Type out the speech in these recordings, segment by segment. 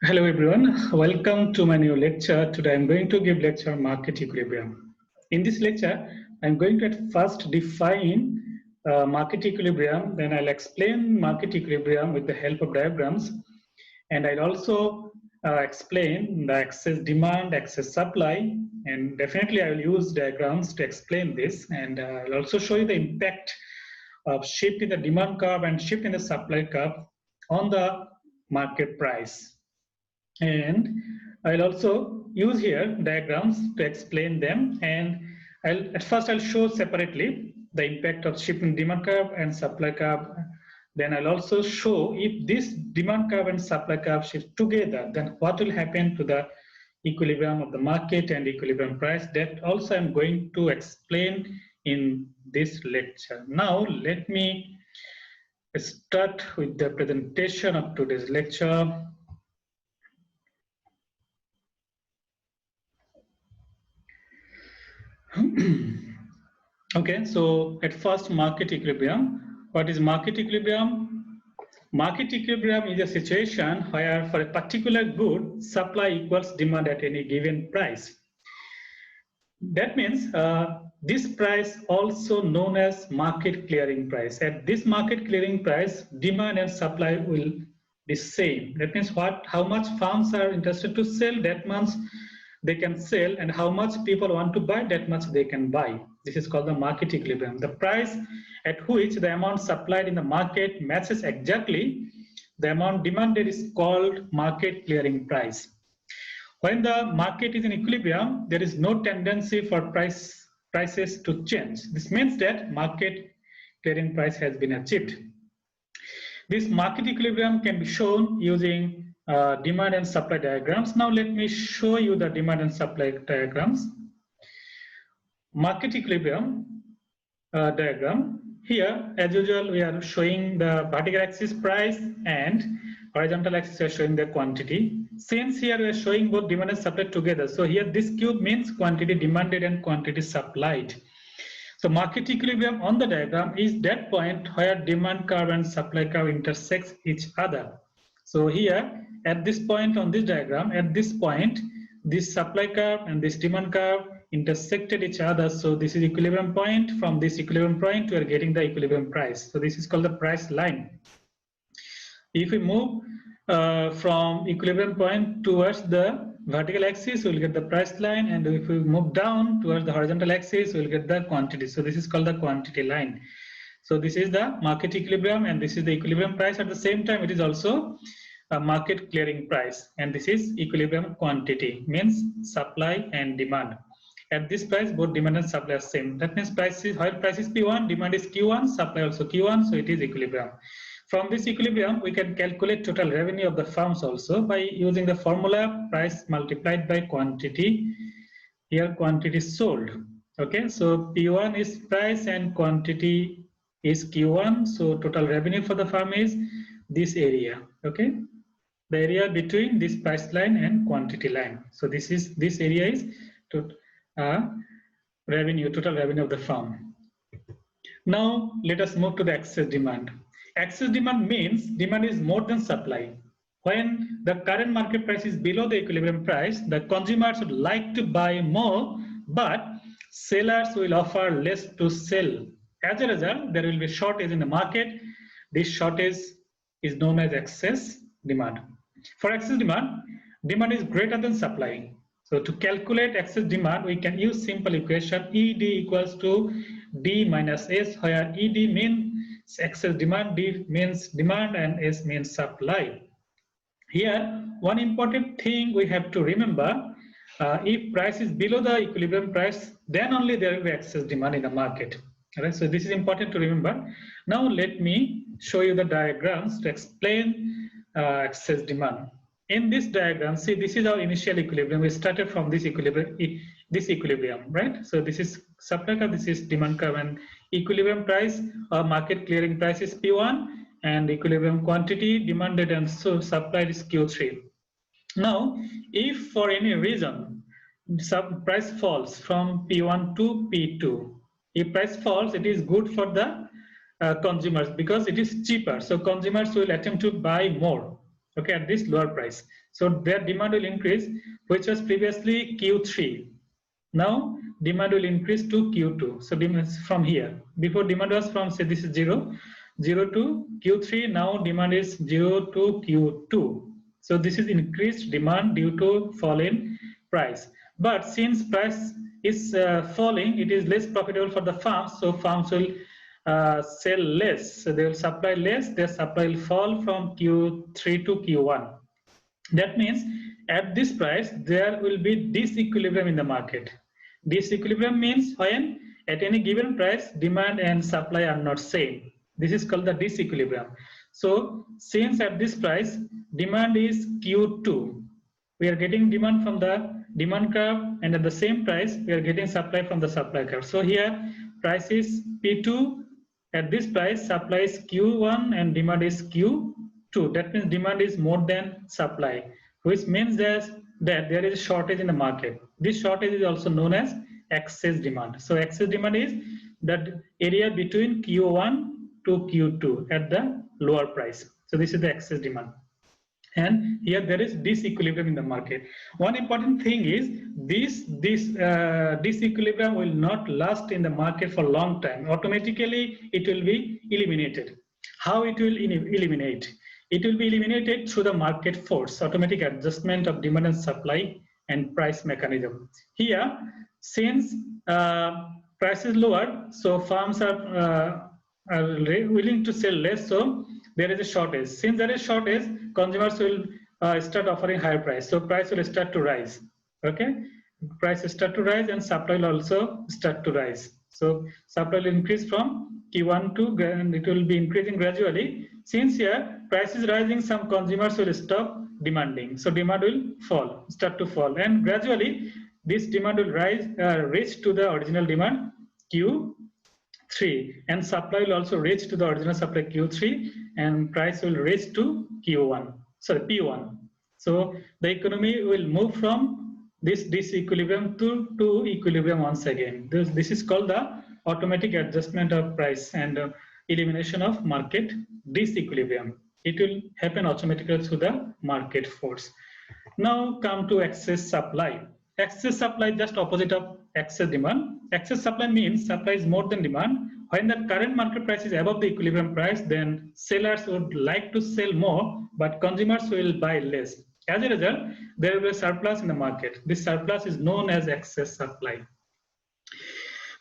Hello everyone, welcome to my new lecture. Today I'm going to give lecture on market equilibrium. In this lecture, I'm going to at first define market equilibrium, then I'll explain market equilibrium with the help of diagrams, and I'll also explain the excess demand, excess supply, and definitely I will use diagrams to explain this, and I'll also show you the impact of shift in the demand curve and shift in the supply curve on the market price. And I'll also use here diagrams to explain them, and at first I'll show separately the impact of shift in demand curve and supply curve. Then I'll also show if this demand curve and supply curve shift together, then what will happen to the equilibrium of the market and equilibrium price. That also I'm going to explain in this lecture. Now let me start with the presentation of today's lecture. Okay, so at first, market equilibrium. What is market equilibrium? Market equilibrium is a situation where for a particular good, supply equals demand at any given price. That means this price also known as market clearing price. At this market clearing price, demand and supply will be same. That means how much firms are interested to sell, that much they can sell, and how much people want to buy, that much they can buy. This is called the market equilibrium. The price at which the amount supplied in the market matches exactly the amount demanded is called market clearing price. When the market is in equilibrium, there is no tendency for prices to change. This means that market clearing price has been achieved. This market equilibrium can be shown using demand and supply diagrams. Now let me show you the demand and supply diagrams. Market equilibrium diagram. Here, as usual, we are showing the vertical axis price and horizontal axis we are showing the quantity. Since here we are showing both demand and supply together, so here this cube means quantity demanded and quantity supplied. So market equilibrium on the diagram is that point where demand curve and supply curve intersect each other. So here at this point on this diagram, at this point, this supply curve and this demand curve intersected each other. So this is equilibrium point. From this equilibrium point, we are getting the equilibrium price. So this is called the price line. If we move from equilibrium point towards the vertical axis, we will get the price line, and if we move down towards the horizontal axis, we will get the quantity. So this is called the quantity line. So this is the market equilibrium, and this is the equilibrium price. At the same time, it is also a market clearing price, and this is equilibrium quantity, means supply and demand. At this price, both demand and supply are same. That means price is, while price is P1, demand is Q1, supply also Q1, so it is equilibrium. From this equilibrium, we can calculate total revenue of the firms also by using the formula price multiplied by quantity. Here quantity sold. Okay, so P1 is price and quantity is Q1. So total revenue for the firm is this area. Okay, the area between this price line and quantity line. So this area is revenue, total revenue of the firm. Now let us move to the excess demand. Excess demand means demand is more than supply. When the current market price is below the equilibrium price, the consumers would like to buy more, but sellers will offer less to sell. As a result, there will be shortage in the market. This shortage is known as excess demand. For excess demand, demand is greater than supply. So to calculate excess demand, we can use simple equation ED equals to D minus S, where ED means excess demand, D means demand, and S means supply. Here, one important thing we have to remember, if price is below the equilibrium price, then only there will be excess demand in the market. Right? So this is important to remember. Now let me show you the diagrams to explain excess demand. In this diagram, see, this is our initial equilibrium. We started from this equilibrium, right? So this is supply curve, this is demand curve, and equilibrium price or market clearing price is P1, and equilibrium quantity demanded and so supplied is Q3. Now, if for any reason some price falls from P1 to P2, if price falls, it is good for the consumers because it is cheaper. So consumers will attempt to buy more. okay, at this lower price. So their demand will increase, which was previously Q3. Now demand will increase to Q2. So demand is from here. Before demand was from, say, this is 0 to Q3. Now demand is 0 to Q2. So this is increased demand due to fall in price. But since price is falling, it is less profitable for the farms. So farms will sell less. So they will supply less. Their supply will fall from Q3 to Q1. That means at this price, there will be disequilibrium in the market. Disequilibrium means when at any given price, demand and supply are not same. This is called the disequilibrium. So since at this price, demand is Q2, we are getting demand from the demand curve, and at the same price, we are getting supply from the supply curve. So here, price is P2, at this price, supply is Q1 and demand is Q2. That means demand is more than supply, which means that there is a shortage in the market. This shortage is also known as excess demand. So excess demand is that area between Q1 to Q2 at the lower price. So this is the excess demand. And here there is disequilibrium in the market. One important thing is this disequilibrium will not last in the market for a long time. Automatically, it will be eliminated. How it will eliminate? It will be eliminated through the market force, automatic adjustment of demand and supply and price mechanism. Here, since price is lower, so farms are willing to sell less, so there is a shortage. Since there is shortage, consumers will start offering higher price. So price will start to rise. Okay, price will start to rise and supply will also start to rise. So supply will increase from Q1 to, and it will be increasing gradually. Since here price is rising, some consumers will stop demanding. So demand will fall, start to fall, and gradually this demand will rise, reach to the original demand Q3, and supply will also reach to the original supply Q3, and price will reach to P1. So the economy will move from this disequilibrium to equilibrium once again. This is called the automatic adjustment of price and elimination of market disequilibrium. It will happen automatically through the market force. Now come to excess supply. Excess supply is just opposite of excess demand. Excess supply means supply is more than demand. When the current market price is above the equilibrium price, then sellers would like to sell more, but consumers will buy less. As a result, there will be a surplus in the market. This surplus is known as excess supply.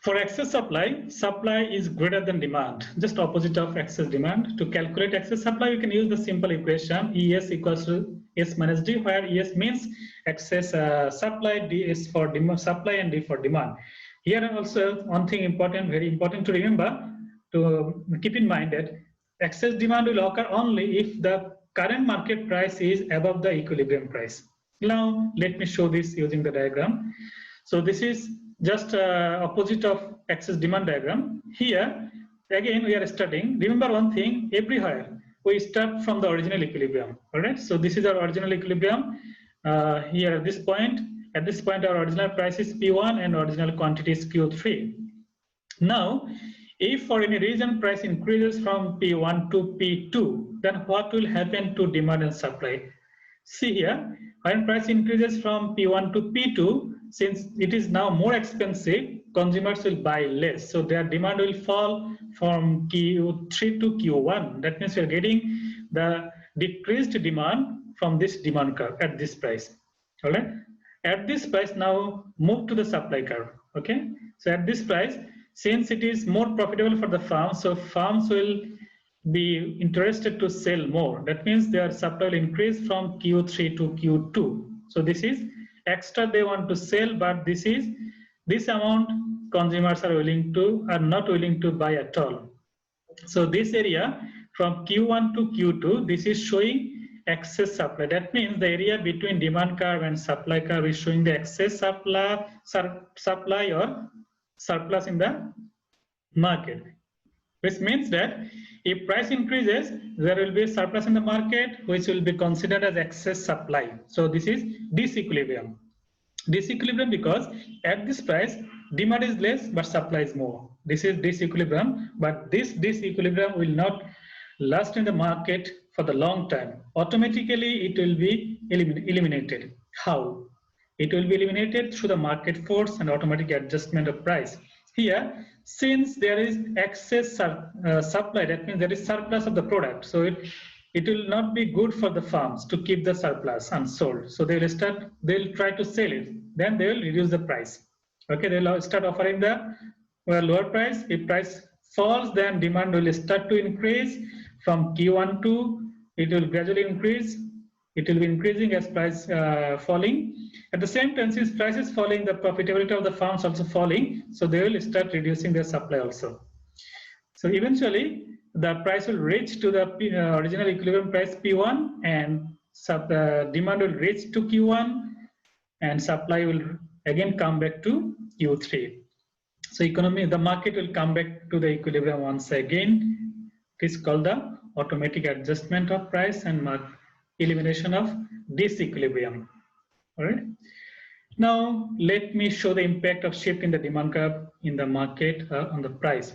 For excess supply, supply is greater than demand, just opposite of excess demand. To calculate excess supply, you can use the simple equation ES equals to S minus D, where ES means excess supply, D is for demand, supply, and D for demand. Here also one thing important, very important to remember, to keep in mind that excess demand will occur only if the current market price is above the equilibrium price. Now let me show this using the diagram. So this is just opposite of excess demand diagram. Here again we are starting. Remember one thing, everywhere we start from the original equilibrium. All right. So this is our original equilibrium. Here at this point our original price is P1 and original quantity is Q3. Now, if for any reason price increases from P1 to P2, then what will happen to demand and supply? See here, when price increases from P1 to P2, since it is now more expensive, consumers will buy less. So their demand will fall from Q3 to Q1. That means we are getting the decreased demand from this demand curve at this price. All right. At this price, now move to the supply curve. Okay. So at this price, since it is more profitable for the farms, so farms will be interested to sell more. That means their supply will increase from Q3 to Q2. So this is extra they want to sell, but this amount consumers are not willing to buy at all. So this area from Q1 to Q2, this is showing excess supply. That means the area between demand curve and supply curve is showing the excess supply or surplus in the market, which means that if price increases, there will be a surplus in the market, which will be considered as excess supply. So this is disequilibrium. Disequilibrium because at this price, demand is less, but supply is more. This is disequilibrium, but this disequilibrium will not last in the market for the long time, automatically it will be eliminated. How? It will be eliminated through the market force and automatic adjustment of price. Here, since there is excess supply, that means there is surplus of the product. So it will not be good for the farms to keep the surplus unsold. So they'll try to sell it. Then they will reduce the price. Okay, they'll start offering the lower price. If price falls, then demand will start to increase from Q1 to, it will gradually increase. It will be increasing as price falling. At the same time, since price is falling, the profitability of the farms also falling. So they will start reducing their supply also. So eventually, the price will reach to the original equilibrium price P1, and demand will reach to Q1, and supply will again come back to Q3. So the market will come back to the equilibrium once again. It is called the automatic adjustment of price and elimination of disequilibrium. All right. Now let me show the impact of shift in the demand curve in the market on the price.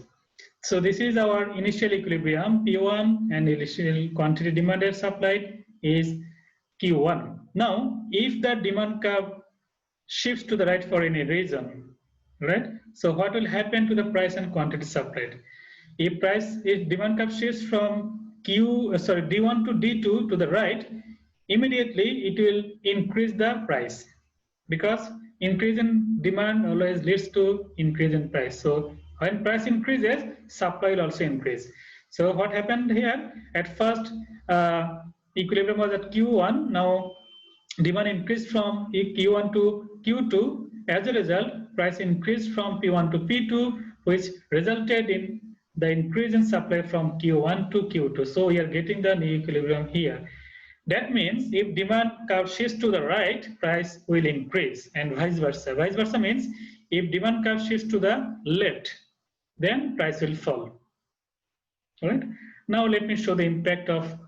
So this is our initial equilibrium P1, and initial quantity demanded supplied is Q1. Now, if the demand curve shifts to the right for any reason, right? So what will happen to the price and quantity supplied? If demand curve shifts from D1 to D2 to the right, immediately it will increase the price, because increase in demand always leads to increase in price. So when price increases, supply will also increase. So what happened here? At first, equilibrium was at Q1. Now demand increased from Q1 to Q2. As a result, price increased from P1 to P2, which resulted in the increase in supply from Q1 to Q2. So we are getting the new equilibrium here. That means if demand curve shifts to the right, price will increase, and vice versa. Vice versa means if demand curve shifts to the left, then price will fall. All right. Now let me show the impact of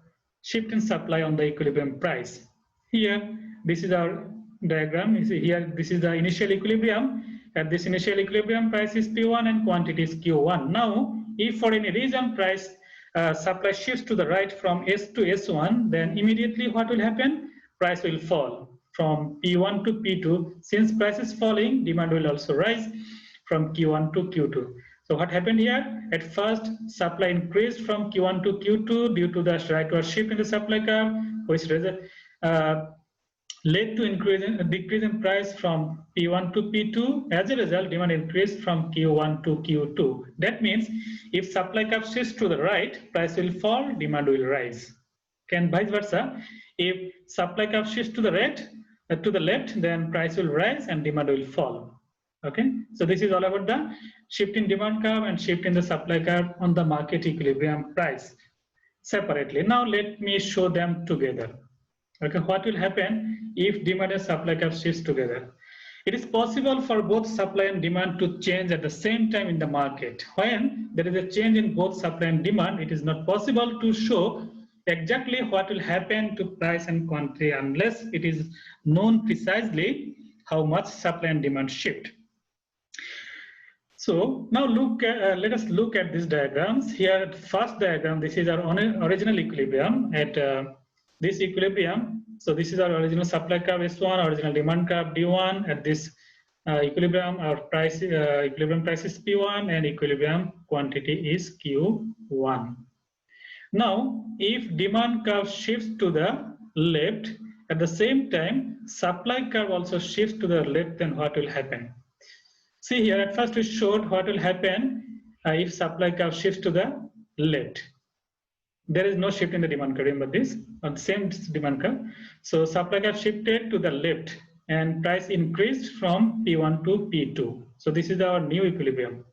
shift in supply on the equilibrium price. Here, this is our diagram. You see here, this is the initial equilibrium. At this initial equilibrium, price is P1 and quantity is Q1. Now, if for any reason price supply shifts to the right from S to S1, then immediately what will happen? Price will fall from P1 to P2. Since price is falling, demand will also rise from Q1 to Q2. So what happened here? At first, supply increased from Q1 to Q2 due to the rightward shift in the supply curve, which led to decrease in price from P1 to P2. As a result, demand increased from Q1 to Q2. That means if supply curve shifts to the right, price will fall, demand will rise. And vice versa, if supply curve shifts to the left, then price will rise and demand will fall. Okay, so this is all about the shift in demand curve and shift in the supply curve on the market equilibrium price separately. Now let me show them together. Okay, what will happen if demand and supply curve shifts together? It is possible for both supply and demand to change at the same time in the market. When there is a change in both supply and demand, it is not possible to show exactly what will happen to price and quantity unless it is known precisely how much supply and demand shift. So now let us look at these diagrams. Here, first diagram, this is our original equilibrium at this equilibrium. So this is our original supply curve S1, original demand curve D1. At this equilibrium, our equilibrium price is P1 and equilibrium quantity is Q1. Now, if demand curve shifts to the left, at the same time, supply curve also shifts to the left, then what will happen? See here, at first we showed what will happen if supply curve shifts to the left. There is no shift in the demand curve, remember this, on the same demand curve. So supply curve shifted to the left and price increased from P1 to P2. So this is our new equilibrium.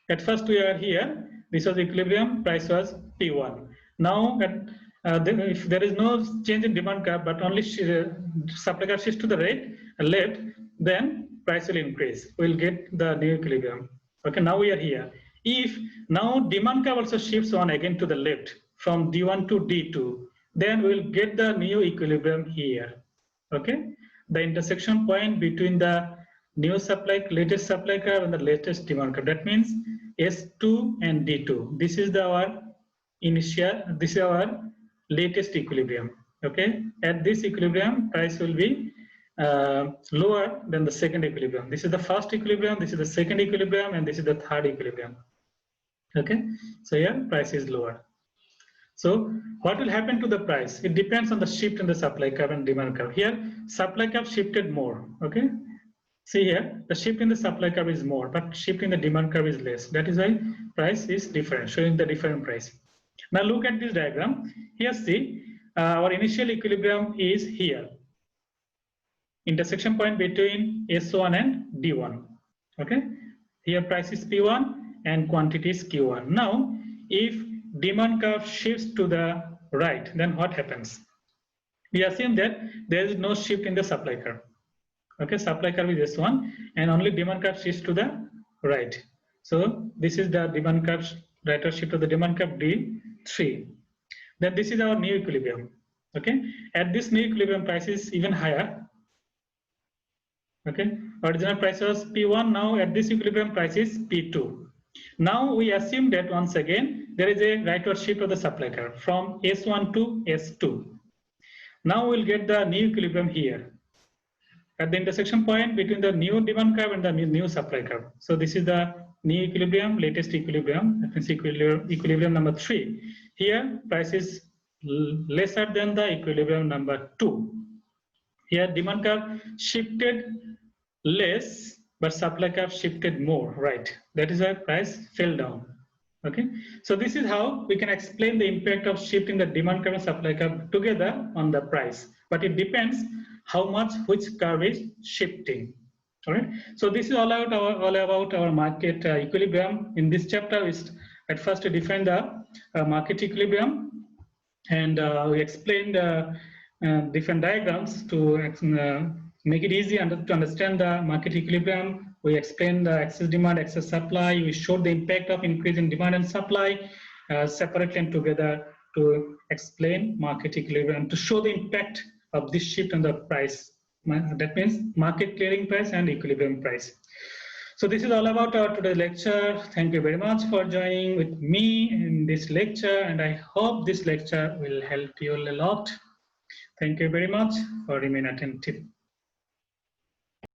At first we are here, this was equilibrium, price was P1. Now, if there is no change in demand curve, but only supply curve shifts to the left, then price will increase. We'll get the new equilibrium. Okay, now we are here. If now demand curve also shifts on again to the left from D1 to D2, then we'll get the new equilibrium here. Okay, the intersection point between the latest supply curve and the latest demand curve. That means S2 and D2. This is our initial, this is our latest equilibrium. Okay, at this equilibrium, price will be lower than the second equilibrium. This is the first equilibrium, this is the second equilibrium, and this is the third equilibrium. Okay, so here price is lower. So what will happen to the price? It depends on the shift in the supply curve and demand curve. Here, supply curve shifted more. Okay, see here, the shift in the supply curve is more, but shift in the demand curve is less. That is why price is different, showing the different price. Now look at this diagram. Here, see, our initial equilibrium is here. Intersection point between S1 and D1. Okay, here price is P1 and quantity is Q1. Now, if demand curve shifts to the right, then what happens? We assume that there is no shift in the supply curve. Okay, supply curve is S1 and only demand curve shifts to the right. So this is the demand curve, right or shift of the demand curve D3. Then this is our new equilibrium. Okay, at this new equilibrium, price is even higher. Okay, original price was P1, now at this equilibrium price is P2. Now we assume that once again there is a rightward shift of the supply curve from S1 to S2. Now we'll get the new equilibrium here at the intersection point between the new demand curve and the new supply curve. So this is the new equilibrium, latest equilibrium, that means equilibrium number 3. Here price is lesser than the equilibrium number 2. Here demand curve shifted less, but supply curve shifted more, right? That is why price fell down. Okay, so this is how we can explain the impact of shift in the demand curve and supply curve together on the price. But it depends how much which curve is shifting. All right. So this is all about our market equilibrium. In this chapter, we at first define the market equilibrium, and we explained different diagrams to make it easy to understand the market equilibrium. We explained the excess demand, excess supply. We showed the impact of increase in demand and supply separately and together to explain market equilibrium, to show the impact of this shift on the price. That means market clearing price and equilibrium price. So this is all about our today's lecture. Thank you very much for joining with me in this lecture, and I hope this lecture will help you a lot. Thank you very much for remaining attentive.